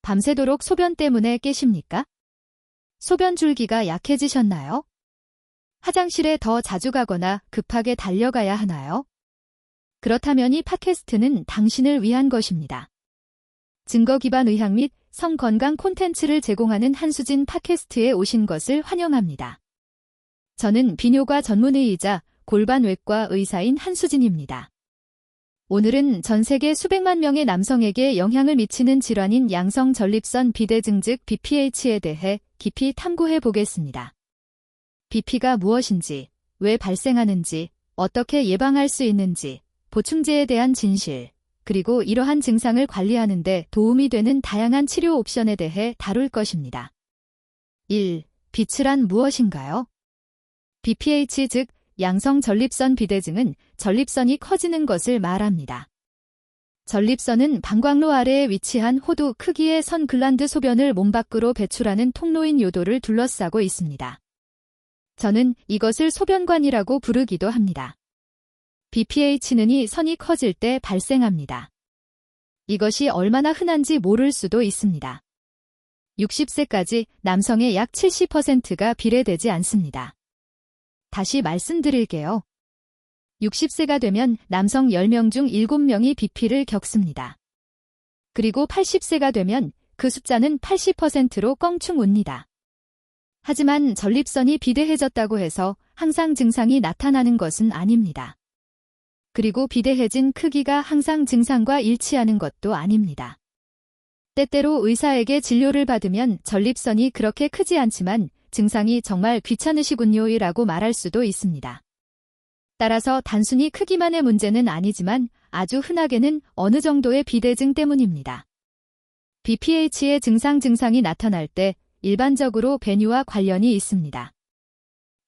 밤새도록 소변 때문에 깨십니까? 소변 줄기가 약해지셨나요? 화장실에 더 자주 가거나 급하게 달려가야 하나요? 그렇다면 이 팟캐스트는 당신을 위한 것입니다. 증거 기반 의학 및 성건강 콘텐츠를 제공하는 한수진 팟캐스트에 오신 것을 환영합니다. 저는 비뇨가 전문의이자 골반외과 의사인 한수진입니다. 오늘은 전 세계 수백만 명의 남성에게 영향을 미치는 질환인 양성 전립선 비대증 즉 BPH에 대해 깊이 탐구해 보겠습니다. BP가 무엇인지, 왜 발생하는지, 어떻게 예방할 수 있는지, 보충제에 대한 진실, 그리고 이러한 증상을 관리하는 데 도움이 되는 다양한 치료 옵션에 대해 다룰 것입니다. 1. 비츠란 무엇인가요? BPH 즉 양성 전립선 비대증은 전립선이 커지는 것을 말합니다. 전립선은 방광로 아래에 위치한 호두 크기의 선 글란드 소변을 몸 밖으로 배출하는 통로인 요도를 둘러싸고 있습니다. 저는 이것을 소변관이라고 부르기도 합니다. BPH는 이 선이 커질 때 발생합니다. 이것이 얼마나 흔한지 모를 수도 있습니다. 60세까지 남성의 약 70%가 비례되지 않습니다. 다시 말씀드릴게요. 60세가 되면 남성 10명 중 7명이 BP를 겪습니다. 그리고 80세가 되면 그 숫자는 80%로 껑충 옵니다. 하지만 전립선이 비대해졌다고 해서 항상 증상이 나타나는 것은 아닙니다. 그리고 비대해진 크기가 항상 증상과 일치하는 것도 아닙니다. 때때로 의사에게 진료를 받으면 전립선이 그렇게 크지 않지만 증상이 정말 귀찮으시군요라고 말할 수도 있습니다. 따라서 단순히 크기만의 문제는 아니지만 아주 흔하게는 어느 정도의 비대증 때문입니다. BPH의 증상이 나타날 때 일반적으로 배뇨와 관련이 있습니다.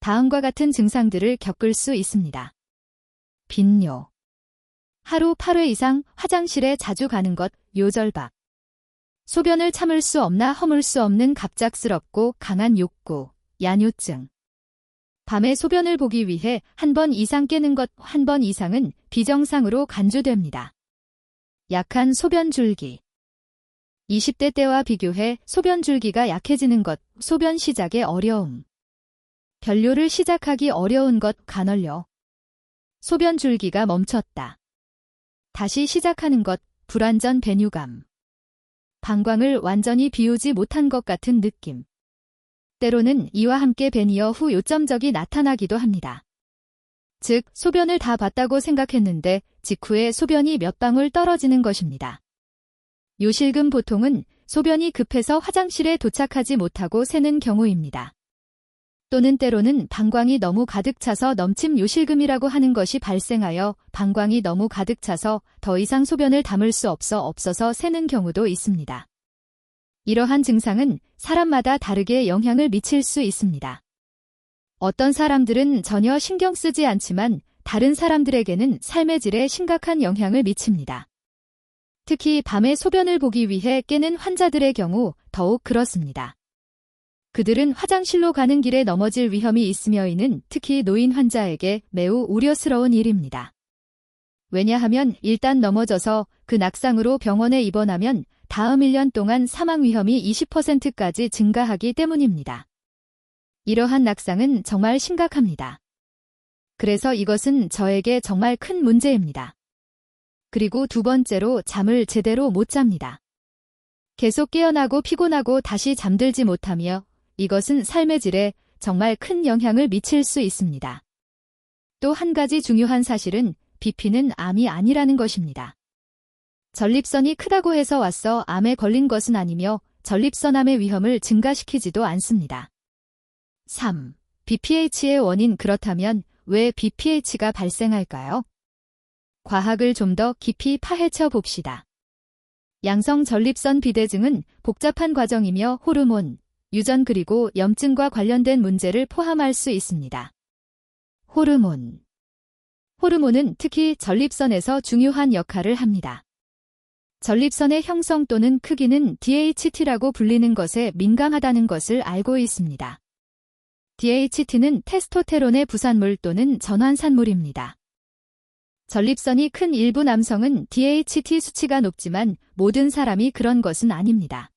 다음과 같은 증상들을 겪을 수 있습니다. 빈뇨. 하루 8회 이상 화장실에 자주 가는 것, 요절박. 소변을 참을 수 없나 허물 수 없는 갑작스럽고 강한 욕구, 야뇨증. 밤에 소변을 보기 위해 한 번 이상 깨는 것, 한 번 이상은 비정상으로 간주됩니다. 약한 소변 줄기. 20대 때와 비교해 소변 줄기가 약해지는 것, 소변 시작의 어려움. 변뇨를 시작하기 어려운 것, 간헐려. 소변 줄기가 멈췄다. 다시 시작하는 것, 불완전 배뇨감. 방광을 완전히 비우지 못한 것 같은 느낌. 때로는 이와 함께 배니어 후 요점적이 나타나기도 합니다. 즉, 소변을 다 봤다고 생각했는데 직후에 소변이 몇 방울 떨어지는 것입니다. 요실금 보통은 소변이 급해서 화장실에 도착하지 못하고 새는 경우입니다. 또는 때로는 방광이 너무 가득 차서 넘침 요실금이라고 하는 것이 발생하여 방광이 너무 가득 차서 더 이상 소변을 담을 수 없어서 새는 경우도 있습니다. 이러한 증상은 사람마다 다르게 영향을 미칠 수 있습니다. 어떤 사람들은 전혀 신경 쓰지 않지만 다른 사람들에게는 삶의 질에 심각한 영향을 미칩니다. 특히 밤에 소변을 보기 위해 깨는 환자들의 경우 더욱 그렇습니다. 그들은 화장실로 가는 길에 넘어질 위험이 있으며 이는 특히 노인 환자에게 매우 우려스러운 일입니다. 왜냐하면 일단 넘어져서 그 낙상으로 병원에 입원하면 다음 1년 동안 사망 위험이 20%까지 증가하기 때문입니다. 이러한 낙상은 정말 심각합니다. 그래서 이것은 저에게 정말 큰 문제입니다. 그리고 두 번째로 잠을 제대로 못 잡니다. 계속 깨어나고 피곤하고 다시 잠들지 못하며 이것은 삶의 질에 정말 큰 영향을 미칠 수 있습니다. 또 한 가지 중요한 사실은 BP는 암이 아니라는 것입니다. 전립선이 크다고 해서 와서 암에 걸린 것은 아니며 전립선암의 위험을 증가시키지도 않습니다. 3. BPH의 원인 그렇다면 왜 BPH가 발생할까요? 과학을 좀 더 깊이 파헤쳐 봅시다. 양성 전립선 비대증은 복잡한 과정이며 호르몬, 유전 그리고 염증과 관련된 문제를 포함할 수 있습니다. 호르몬은 특히 전립선에서 중요한 역할을 합니다. 전립선의 형성 또는 크기는 DHT라고 불리는 것에 민감하다는 것을 알고 있습니다. DHT는 테스토테론의 부산물 또는 전환산물입니다. 전립선이 큰 일부 남성은 DHT 수치가 높지만 모든 사람이 그런 것은 아닙니다.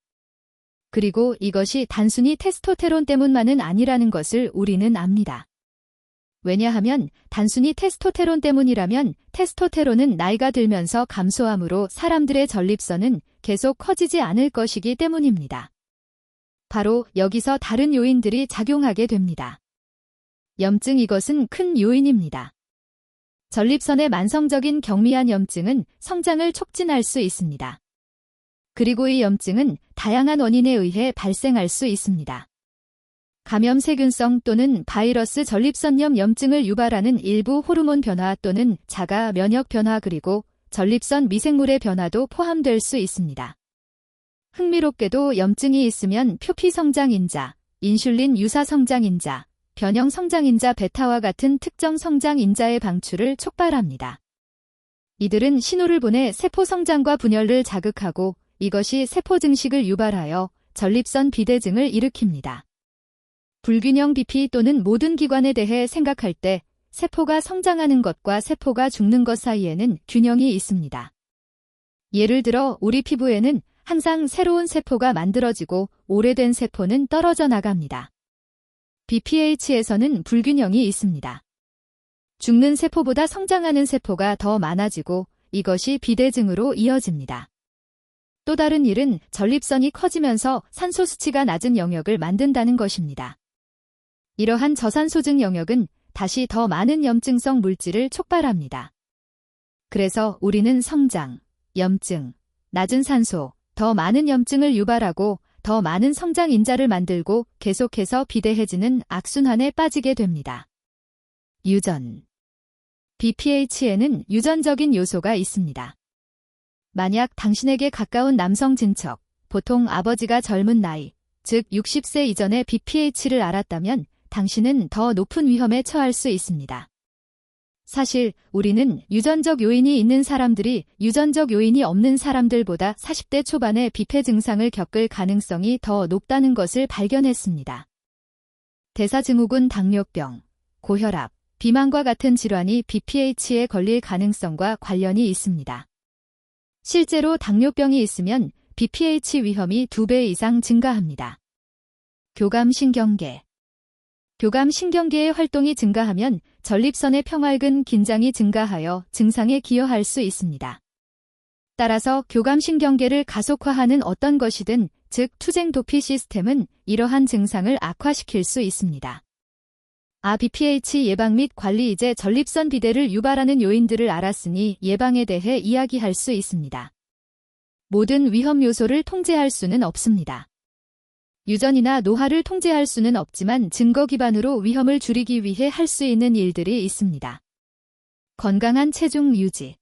그리고 이것이 단순히 테스토테론 때문만은 아니라는 것을 우리는 압니다. 왜냐하면 단순히 테스토테론 때문이라면 테스토테론은 나이가 들면서 감소하므로 사람들의 전립선은 계속 커지지 않을 것이기 때문입니다. 바로 여기서 다른 요인들이 작용하게 됩니다. 염증, 이것은 큰 요인입니다. 전립선의 만성적인 경미한 염증은 성장을 촉진할 수 있습니다. 그리고 이 염증은 다양한 원인에 의해 발생할 수 있습니다. 감염, 세균성 또는 바이러스, 전립선염 염증을 유발하는 일부 호르몬 변화 또는 자가 면역 변화, 그리고 전립선 미생물의 변화도 포함될 수 있습니다. 흥미롭게도 염증이 있으면 표피 성장인자, 인슐린 유사 성장인자, 변형 성장인자 베타와 같은 특정 성장인자의 방출을 촉발합니다. 이들은 신호를 보내 세포 성장과 분열을 자극하고 이것이 세포 증식을 유발하여 전립선 비대증을 일으킵니다. 불균형 BP 또는 모든 기관에 대해 생각할 때 세포가 성장하는 것과 세포가 죽는 것 사이에는 균형이 있습니다. 예를 들어 우리 피부에는 항상 새로운 세포가 만들어지고 오래된 세포는 떨어져 나갑니다. BPH에서는 불균형이 있습니다. 죽는 세포보다 성장하는 세포가 더 많아지고 이것이 비대증으로 이어집니다. 또 다른 일은 전립선이 커지면서 산소 수치가 낮은 영역을 만든다는 것입니다. 이러한 저산소증 영역은 다시 더 많은 염증성 물질을 촉발합니다. 그래서 우리는 성장, 염증, 낮은 산소, 더 많은 염증을 유발하고 더 많은 성장인자를 만들고 계속해서 비대해지는 악순환에 빠지게 됩니다. 유전. BPH에는 유전적인 요소가 있습니다. 만약 당신에게 가까운 남성 친척, 보통 아버지가 젊은 나이, 즉 60세 이전에 BPH를 앓았다면 당신은 더 높은 위험에 처할 수 있습니다. 사실 우리는 유전적 요인이 있는 사람들이 유전적 요인이 없는 사람들보다 40대 초반에 비폐 증상을 겪을 가능성이 더 높다는 것을 발견했습니다. 대사증후군, 당뇨병, 고혈압, 비만과 같은 질환이 BPH에 걸릴 가능성과 관련이 있습니다. 실제로 당뇨병이 있으면 BPH 위험이 2배 이상 증가합니다. 교감신경계. 교감신경계의 활동이 증가하면 전립선의 평활근 긴장이 증가하여 증상에 기여할 수 있습니다. 따라서 교감신경계를 가속화하는 어떤 것이든, 즉 투쟁 도피 시스템은 이러한 증상을 악화시킬 수 있습니다. BPH 예방 및 관리. 이제 전립선 비대를 유발하는 요인들을 알았으니 예방에 대해 이야기할 수 있습니다. 모든 위험 요소를 통제할 수는 없습니다. 유전이나 노화를 통제할 수는 없지만 증거 기반으로 위험을 줄이기 위해 할 수 있는 일들이 있습니다. 건강한 체중 유지.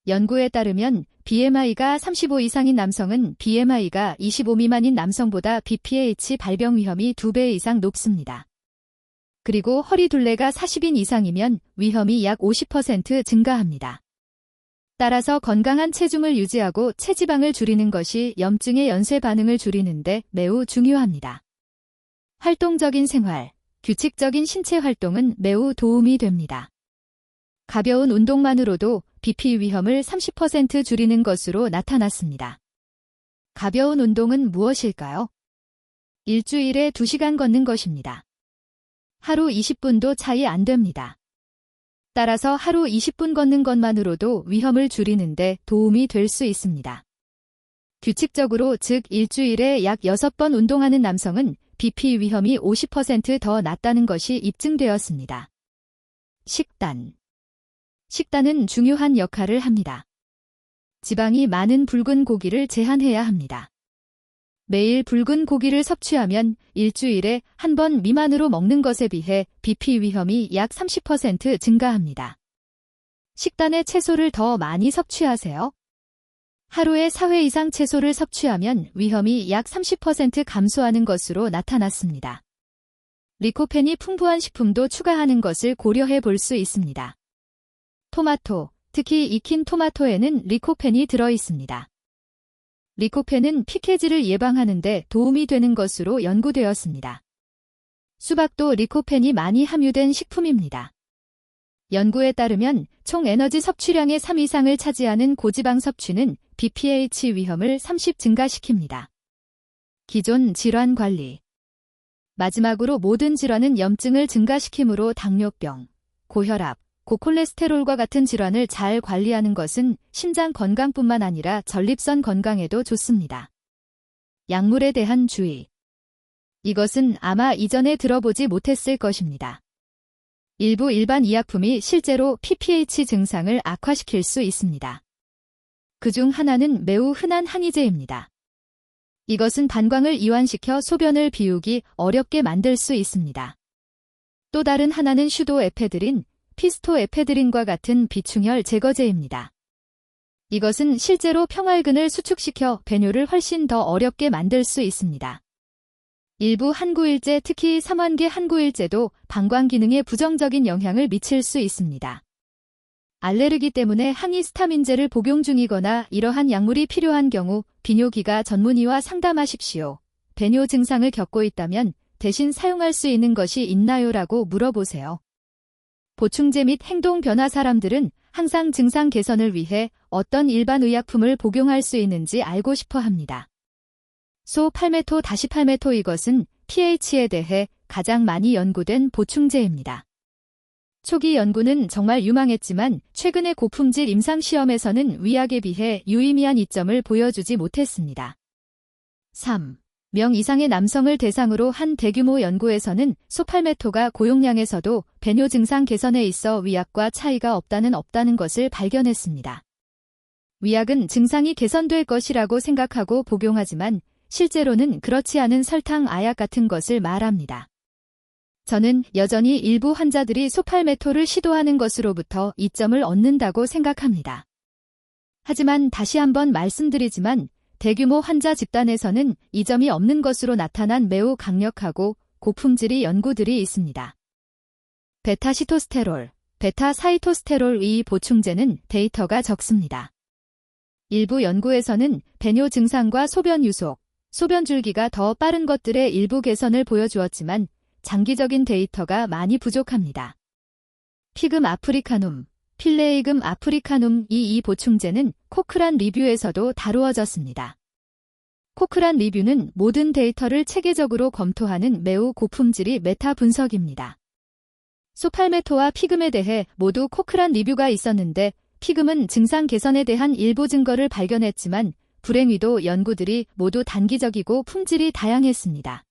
연구에 따르면 BMI가 35 이상인 남성은 BMI가 25 미만인 남성보다 BPH 발병 위험이 2배 이상 높습니다. 그리고 허리 둘레가 40인 이상이면 위험이 약 50% 증가합니다. 따라서 건강한 체중을 유지하고 체지방을 줄이는 것이 염증의 연쇄 반응을 줄이는 데 매우 중요합니다. 활동적인 생활, 규칙적인 신체 활동은 매우 도움이 됩니다. 가벼운 운동만으로도 BP 위험을 30% 줄이는 것으로 나타났습니다. 가벼운 운동은 무엇일까요? 일주일에 2시간 걷는 것입니다. 하루 20분도 차이 안 됩니다. 따라서 하루 20분 걷는 것만으로도 위험을 줄이는데 도움이 될 수 있습니다. 규칙적으로, 즉 일주일에 약 6번 운동하는 남성은 BP 위험이 50% 더 낮다는 것이 입증되었습니다. 식단. 식단은 중요한 역할을 합니다. 지방이 많은 붉은 고기를 제한해야 합니다. 매일 붉은 고기를 섭취하면 일주일에 한 번 미만으로 먹는 것에 비해 BP 위험이 약 30% 증가합니다. 식단에 채소를 더 많이 섭취하세요. 하루에 4회 이상 채소를 섭취하면 위험이 약 30% 감소하는 것으로 나타났습니다. 리코펜이 풍부한 식품도 추가하는 것을 고려해 볼 수 있습니다. 토마토, 특히 익힌 토마토에는 리코펜이 들어 있습니다. 리코펜은 피케지를 예방하는 데 도움이 되는 것으로 연구되었습니다. 수박도 리코펜이 많이 함유된 식품입니다. 연구에 따르면 총 에너지 섭취량의 3 이상을 차지하는 고지방 섭취는 BPH 위험을 30 증가시킵니다. 기존 질환 관리. 마지막으로 모든 질환은 염증을 증가시키므로 당뇨병, 고혈압, 고콜레스테롤과 같은 질환을 잘 관리하는 것은 심장 건강뿐만 아니라 전립선 건강에도 좋습니다. 약물에 대한 주의. 이것은 아마 이전에 들어보지 못했을 것입니다. 일부 일반 의약품이 실제로 PPH 증상을 악화시킬 수 있습니다. 그중 하나는 매우 흔한 항이제입니다. 이것은 방광을 이완시켜 소변을 비우기 어렵게 만들 수 있습니다. 또 다른 하나는 슈도에페드린, 피스토에페드린과 같은 비충혈 제거제입니다. 이것은 실제로 평활근을 수축시켜 배뇨를 훨씬 더 어렵게 만들 수 있습니다. 일부 한구일제, 특히 삼환계 한구일제도 방광 기능에 부정적인 영향을 미칠 수 있습니다. 알레르기 때문에 항히스타민제를 복용 중이거나 이러한 약물이 필요한 경우 비뇨기과 전문의와 상담하십시오. 배뇨 증상을 겪고 있다면 대신 사용할 수 있는 것이 있나요? 라고 물어보세요. 보충제 및 행동 변화. 사람들은 항상 증상 개선을 위해 어떤 일반 의약품을 복용할 수 있는지 알고 싶어 합니다. 소-팔메토-8메토. 이것은 pH에 대해 가장 많이 연구된 보충제입니다. 초기 연구는 정말 유망했지만 최근의 고품질 임상시험에서는 위약에 비해 유의미한 이점을 보여주지 못했습니다. 3명 이상의 남성을 대상으로 한 대규모 연구에서는 소-팔메토가 고용량에서도 배뇨 증상 개선에 있어 위약과 차이가 없다는 것을 발견했습니다. 위약은 증상이 개선될 것이라고 생각하고 복용하지만 실제로는 그렇지 않은 설탕, 아약 같은 것을 말합니다. 저는 여전히 일부 환자들이 소-팔메토를 시도하는 것으로부터 이점을 얻는다고 생각합니다. 하지만 다시 한번 말씀드리지만 대규모 환자 집단에서는 이점이 없는 것으로 나타난 매우 강력하고 고품질의 연구들이 있습니다. 베타시토스테롤, 베타사이토스테롤 이 보충제는 데이터가 적습니다. 일부 연구에서는 배뇨 증상과 소변 유속, 소변 줄기가 더 빠른 것들의 일부 개선을 보여주었지만 장기적인 데이터가 많이 부족합니다. 피금 아프리카눔, 필레이금 아프리카눔 이 보충제는 코크란 리뷰에서도 다루어졌습니다. 코크란 리뷰는 모든 데이터를 체계적으로 검토하는 매우 고품질의 메타 분석입니다. 소-팔메토와 피금에 대해 모두 코크란 리뷰가 있었는데 피금은 증상 개선에 대한 일부 증거를 발견했지만 불행히도 연구들이 모두 단기적이고 품질이 다양했습니다.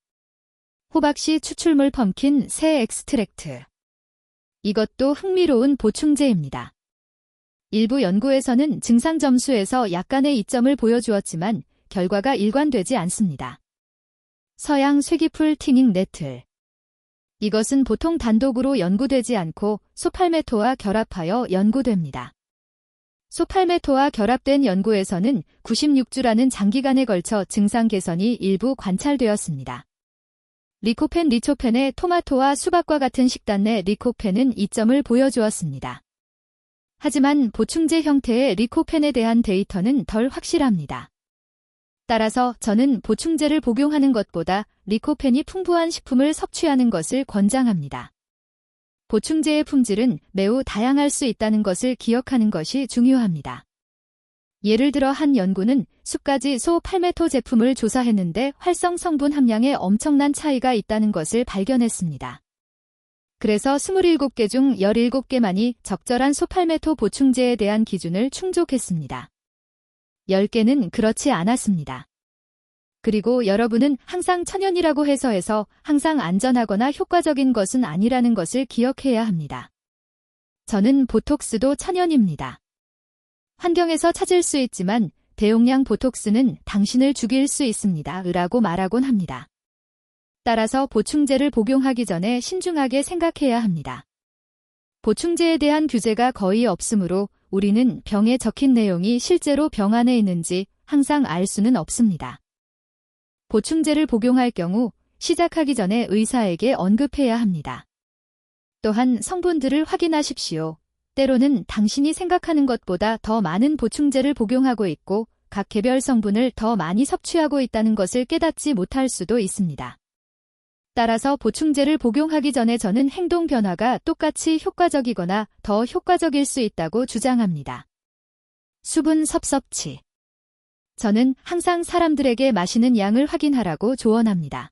호박씨 추출물 펌킨 새 엑스트랙트. 이것도 흥미로운 보충제입니다. 일부 연구에서는 증상 점수에서 약간의 이점을 보여주었지만 결과가 일관되지 않습니다. 서양 쇠기풀 티닝 네틀. 이것은 보통 단독으로 연구되지 않고 소-팔메토와 결합하여 연구됩니다. 소-팔메토와 결합된 연구에서는 96주라는 장기간에 걸쳐 증상 개선이 일부 관찰되었습니다. 리코펜 리초펜의 토마토와 수박과 같은 식단 내 리코펜은 이점을 보여주었습니다. 하지만 보충제 형태의 리코펜에 대한 데이터는 덜 확실합니다. 따라서 저는 보충제를 복용하는 것보다 리코펜이 풍부한 식품을 섭취하는 것을 권장합니다. 보충제의 품질은 매우 다양할 수 있다는 것을 기억하는 것이 중요합니다. 예를 들어 한 연구는 수가지 소-팔메토 제품을 조사했는데 활성 성분 함량에 엄청난 차이가 있다는 것을 발견했습니다. 그래서 27개 중 17개만이 적절한 소-팔메토 보충제에 대한 기준을 충족했습니다. 10개는 그렇지 않았습니다. 그리고 여러분은 항상 천연이라고 해서 항상 안전하거나 효과적인 것은 아니라는 것을 기억해야 합니다. 저는 보톡스도 천연입니다. 환경에서 찾을 수 있지만 대용량 보톡스는 당신을 죽일 수 있습니다. 라고 말하곤 합니다. 따라서 보충제를 복용하기 전에 신중하게 생각해야 합니다. 보충제에 대한 규제가 거의 없으므로 우리는 병에 적힌 내용이 실제로 병 안에 있는지 항상 알 수는 없습니다. 보충제를 복용할 경우 시작하기 전에 의사에게 언급해야 합니다. 또한 성분들을 확인하십시오. 때로는 당신이 생각하는 것보다 더 많은 보충제를 복용하고 있고 각 개별 성분을 더 많이 섭취하고 있다는 것을 깨닫지 못할 수도 있습니다. 따라서 보충제를 복용하기 전에 저는 행동 변화가 똑같이 효과적이거나 더 효과적일 수 있다고 주장합니다. 수분 섭섭치. 저는 항상 사람들에게 마시는 양을 확인하라고 조언합니다.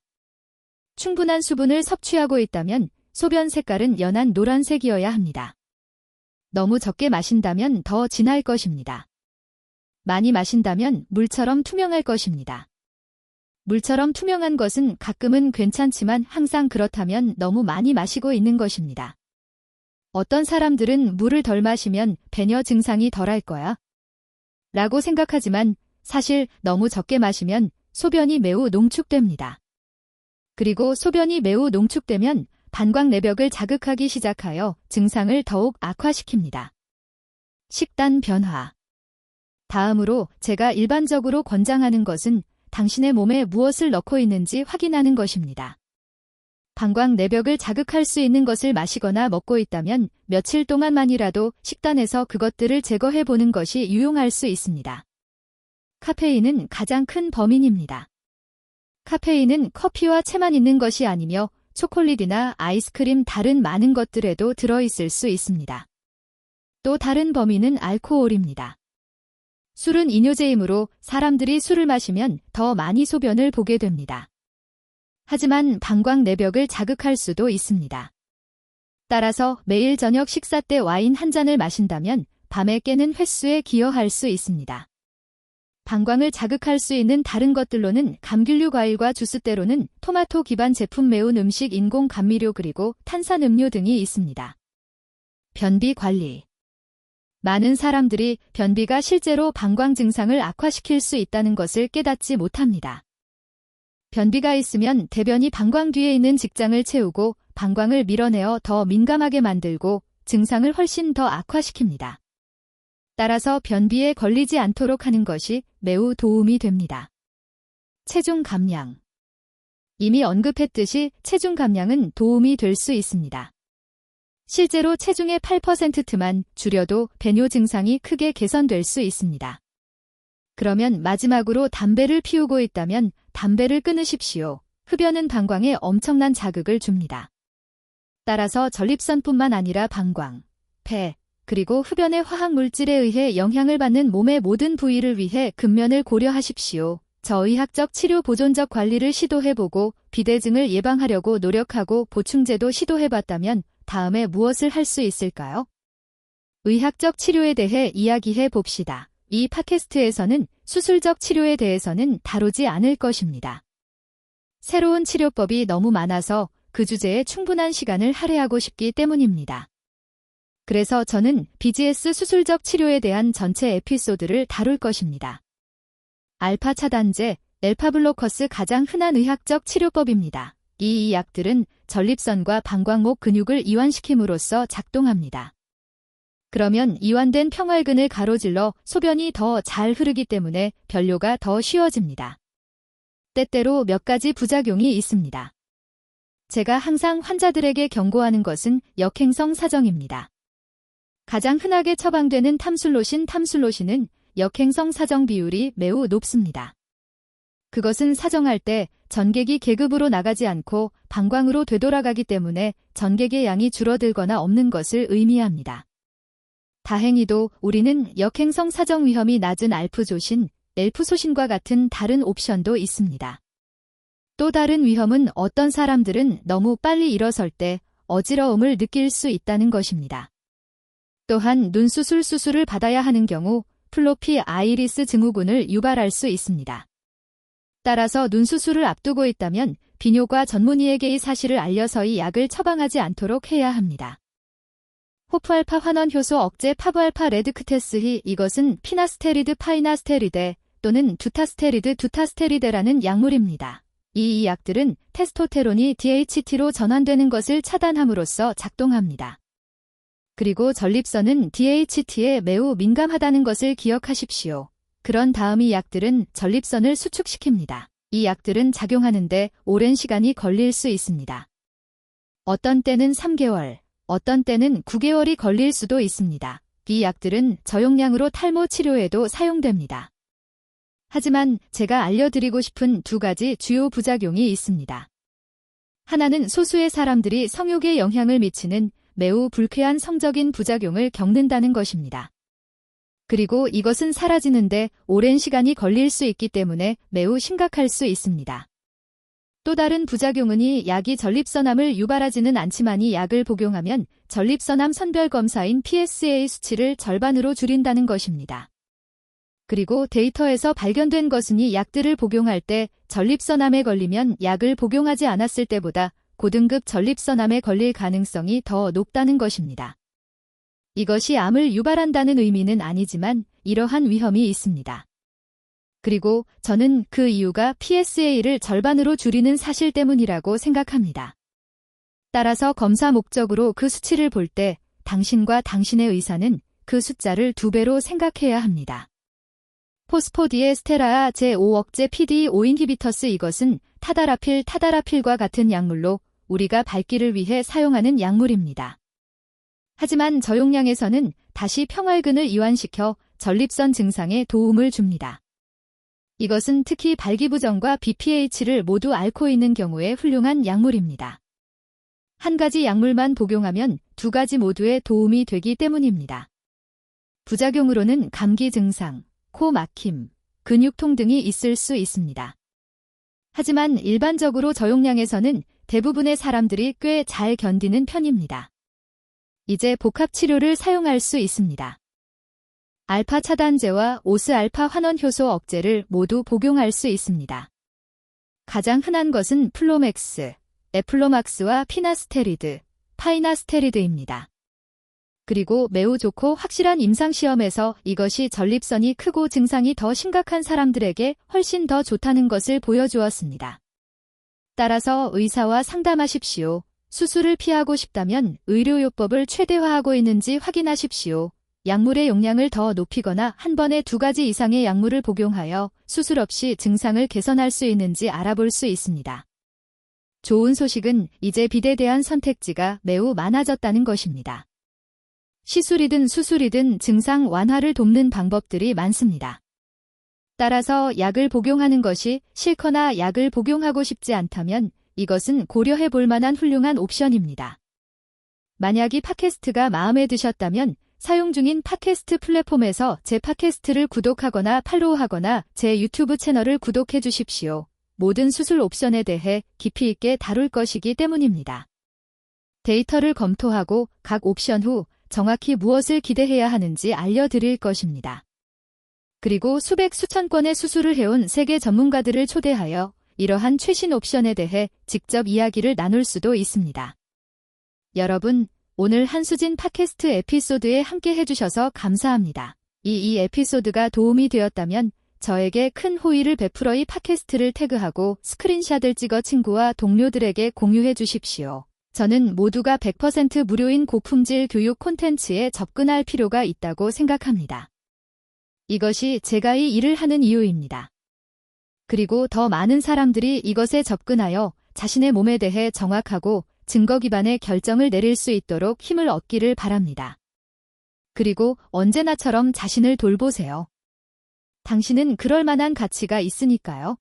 충분한 수분을 섭취하고 있다면 소변 색깔은 연한 노란색이어야 합니다. 너무 적게 마신다면 더 진할 것입니다. 많이 마신다면 물처럼 투명할 것입니다. 물처럼 투명한 것은 가끔은 괜찮지만 항상 그렇다면 너무 많이 마시고 있는 것입니다. 어떤 사람들은 물을 덜 마시면 배뇨 증상이 덜할 거야 라고 생각하지만 사실 너무 적게 마시면 소변이 매우 농축됩니다. 그리고 소변이 매우 농축되면 방광 내벽을 자극하기 시작하여 증상을 더욱 악화시킵니다. 식단 변화. 다음으로 제가 일반적으로 권장하는 것은 당신의 몸에 무엇을 넣고 있는지 확인하는 것입니다. 방광 내벽을 자극할 수 있는 것을 마시거나 먹고 있다면 며칠 동안만이라도 식단에서 그것들을 제거해 보는 것이 유용할 수 있습니다. 카페인은 가장 큰 범인입니다. 카페인은 커피와 채만 있는 것이 아니며 초콜릿이나 아이스크림 다른 많은 것들에도 들어있을 수 있습니다. 또 다른 범인은 알코올입니다. 술은 이뇨제이므로 사람들이 술을 마시면 더 많이 소변을 보게 됩니다. 하지만 방광 내벽을 자극할 수도 있습니다. 따라서 매일 저녁 식사 때 와인 한 잔을 마신다면 밤에 깨는 횟수에 기여할 수 있습니다. 방광을 자극할 수 있는 다른 것들로는 감귤류 과일과 주스 때로는 토마토 기반 제품 매운 음식 인공 감미료 그리고 탄산음료 등이 있습니다. 변비 관리. 많은 사람들이 변비가 실제로 방광 증상을 악화시킬 수 있다는 것을 깨닫지 못합니다. 변비가 있으면 대변이 방광 뒤에 있는 직장을 채우고 방광을 밀어내어 더 민감하게 만들고 증상을 훨씬 더 악화시킵니다. 따라서 변비에 걸리지 않도록 하는 것이 매우 도움이 됩니다. 체중 감량. 이미 언급했듯이 체중 감량은 도움이 될 수 있습니다. 실제로 체중의 8%만 줄여도 배뇨 증상이 크게 개선될 수 있습니다. 그러면 마지막으로 담배를 피우고 있다면 담배를 끊으십시오. 흡연은 방광에 엄청난 자극을 줍니다. 따라서 전립선뿐만 아니라 방광, 폐, 그리고 흡연의 화학물질에 의해 영향을 받는 몸의 모든 부위를 위해 근면을 고려하십시오. 저의학적 치료 보존적 관리를 시도해보고 비대증을 예방하려고 노력하고 보충제도 시도해봤다면 다음에 무엇을 할 수 있을까요? 의학적 치료에 대해 이야기해 봅시다. 이 팟캐스트에서는 수술적 치료에 대해서는 다루지 않을 것입니다. 새로운 치료법이 너무 많아서 그 주제에 충분한 시간을 할애하고 싶기 때문입니다. 그래서 저는 BGS 수술적 치료에 대한 전체 에피소드를 다룰 것입니다. 알파 차단제, 앨파블로커스 가장 흔한 의학적 치료법입니다. 이 약들은 전립선과 방광목 근육을 이완시킴으로써 작동합니다. 그러면 이완된 평활근을 가로질러 소변이 더 잘 흐르기 때문에 변뇨가 더 쉬워집니다. 때때로 몇 가지 부작용이 있습니다. 제가 항상 환자들에게 경고하는 것은 역행성 사정입니다. 가장 흔하게 처방되는 탐술로신은 역행성 사정 비율이 매우 높습니다. 그것은 사정할 때 전객이 계급으로 나가지 않고 방광으로 되돌아가기 때문에 전객의 양이 줄어들거나 없는 것을 의미합니다. 다행히도 우리는 역행성 사정 위험이 낮은 알프조신, 엘프소신과 같은 다른 옵션도 있습니다. 또 다른 위험은 어떤 사람들은 너무 빨리 일어설 때 어지러움을 느낄 수 있다는 것입니다. 또한 수술을 받아야 하는 경우 플로피 아이리스 증후군을 유발할 수 있습니다. 따라서 눈수술을 앞두고 있다면 비뇨과 전문의에게 이 사실을 알려서 이 약을 처방하지 않도록 해야 합니다. 호프알파 환원 효소 억제 파브알파 레드크테스히 이것은 피나스테리드 파이나스테리데 또는 두타스테리드라는 약물입니다. 이 약들은 테스토테론이 DHT로 전환되는 것을 차단함으로써 작동합니다. 그리고 전립선은 DHT에 매우 민감하다는 것을 기억하십시오. 그런 다음 이 약들은 전립선을 수축시킵니다. 이 약들은 작용하는데 오랜 시간이 걸릴 수 있습니다. 어떤 때는 3개월, 어떤 때는 9개월이 걸릴 수도 있습니다. 이 약들은 저용량으로 탈모 치료에도 사용됩니다. 하지만 제가 알려드리고 싶은 두 가지 주요 부작용이 있습니다. 하나는 소수의 사람들이 성욕에 영향을 미치는 매우 불쾌한 성적인 부작용을 겪는다는 것입니다. 그리고 이것은 사라지는데 오랜 시간이 걸릴 수 있기 때문에 매우 심각할 수 있습니다. 또 다른 부작용은 이 약이 전립선암을 유발하지는 않지만 이 약을 복용하면 전립선암 선별검사인 PSA 수치를 절반으로 줄인다는 것입니다. 그리고 데이터에서 발견된 것은 이 약들을 복용할 때 전립선암에 걸리면 약을 복용하지 않았을 때보다 고등급 전립선암에 걸릴 가능성이 더 높다는 것입니다. 이것이 암을 유발한다는 의미는 아니지만 이러한 위험이 있습니다. 그리고 저는 그 이유가 PSA를 절반으로 줄이는 사실 때문이라고 생각합니다. 따라서 검사 목적으로 그 수치를 볼 때 당신과 당신의 의사는 그 숫자를 2배로 생각해야 합니다. 포스포디에스테라아 제5억제 PDE5 인히비터스 이것은 타다라필과 같은 약물로 우리가 밟기를 위해 사용하는 약물입니다. 하지만 저용량에서는 다시 평활근을 이완시켜 전립선 증상에 도움을 줍니다. 이것은 특히 발기부전과 BPH를 모두 앓고 있는 경우에 훌륭한 약물입니다. 한 가지 약물만 복용하면 2가지 모두에 도움이 되기 때문입니다. 부작용으로는 감기 증상, 코 막힘, 근육통 등이 있을 수 있습니다. 하지만 일반적으로 저용량에서는 대부분의 사람들이 꽤 잘 견디는 편입니다. 이제 복합 치료를 사용할 수 있습니다. 알파 차단제와 오스 알파 환원 효소 억제를 모두 복용할 수 있습니다. 가장 흔한 것은 플로맥스, 에플로막스와 피나스테리드, 파이나스테리드입니다. 그리고 매우 좋고 확실한 임상시험에서 이것이 전립선이 크고 증상이 더 심각한 사람들에게 훨씬 더 좋다는 것을 보여주었습니다. 따라서 의사와 상담하십시오. 수술을 피하고 싶다면 의료요법을 최대화하고 있는지 확인하십시오. 약물의 용량을 더 높이거나 한 번에 2가지 이상의 약물을 복용하여 수술 없이 증상을 개선할 수 있는지 알아볼 수 있습니다. 좋은 소식은 이제 비대대한 선택지가 매우 많아졌다는 것입니다. 시술이든 수술이든 증상 완화를 돕는 방법들이 많습니다. 따라서 약을 복용하는 것이 싫거나 약을 복용하고 싶지 않다면 이것은 고려해 볼 만한 훌륭한 옵션입니다. 만약 이 팟캐스트가 마음에 드셨다면 사용 중인 팟캐스트 플랫폼에서 제 팟캐스트를 구독하거나 팔로우하거나 제 유튜브 채널을 구독해 주십시오. 모든 수술 옵션에 대해 깊이 있게 다룰 것이기 때문입니다. 데이터를 검토하고 각 옵션 후 정확히 무엇을 기대해야 하는지 알려드릴 것입니다. 그리고 수백 수천 건의 수술을 해온 세계 전문가들을 초대하여 이러한 최신 옵션에 대해 직접 이야기를 나눌 수도 있습니다. 여러분, 오늘 한수진 팟캐스트 에피소드에 함께 해주셔서 감사합니다. 이 에피소드가 도움이 되었다면 저에게 큰 호의를 베풀어 이 팟캐스트를 태그하고 스크린샷을 찍어 친구와 동료들에게 공유해 주십시오. 저는 모두가 100% 무료인 고품질 교육 콘텐츠에 접근할 필요가 있다고 생각합니다. 이것이 제가 이 일을 하는 이유입니다. 그리고 더 많은 사람들이 이것에 접근하여 자신의 몸에 대해 정확하고 증거 기반의 결정을 내릴 수 있도록 힘을 얻기를 바랍니다. 그리고 언제나처럼 자신을 돌보세요. 당신은 그럴 만한 가치가 있으니까요.